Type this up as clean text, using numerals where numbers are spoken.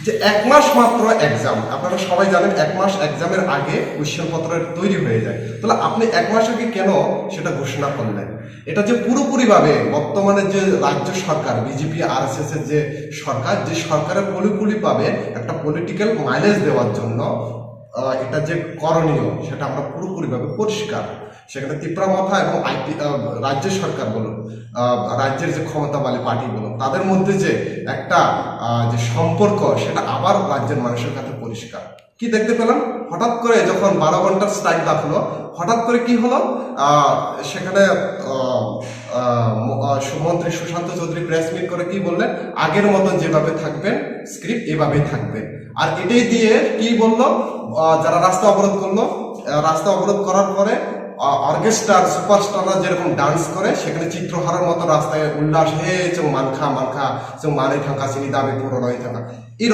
যে 1 মাস মাত্র এক্সাম, আপনারা সবাই জানেন 1 মাস এক্সামের আগে কোশ্চেন পত্রের তৈরি হয়ে যায়। তাহলে আপনি 1 মাস আগে কেন সেটা ঘোষণা করলেন? এটা যে পুরোপুরিভাবে বর্তমানে যে রাজ্য সরকার বিজেপি আরএসএস এর যে সরকারের পুরোপুরিভাবে একটা পলিটিক্যাল মাইলেজ দেওয়ার জন্য এটা যে করণীয় সেটা আমরা পুরোপুরিভাবে পরিষ্কার। সেখানে তিপ্রামথা এবং রাজ্য সরকার বলুন, রাজ্যের যে ক্ষমতাবালী পার্টি বলুন, তাদের মধ্যে যে একটা যে সম্পর্ক সেটা আবার রাজ্যের মানুষের কাছে পরিষ্কার। কি দেখতে পেলাম, হঠাৎ করে যখন 12 ঘন্টার স্ট্রাইক ডাকলো, হঠাৎ করে কি হলো, সেখানে মন্ত্রী সুশান্ত চৌধুরী প্রেস মিট করে কি বললেন, আগের মতন যেভাবে থাকবেন স্ক্রিপ্ট এভাবেই থাকবে। আর এটাই দিয়ে কি বললো, যারা রাস্তা অবরোধ করলো, রাস্তা অবরোধ করার পরে অর্কেস্ট্রার সুপারস্টাররা যেরকম ডান্স করে, সেখানে চিত্রহারার মতো রাস্তায় উল্লাস হে চং মানখা মানখা চং মানে থাকা চিনি দাবি পুরো নয় থাকা,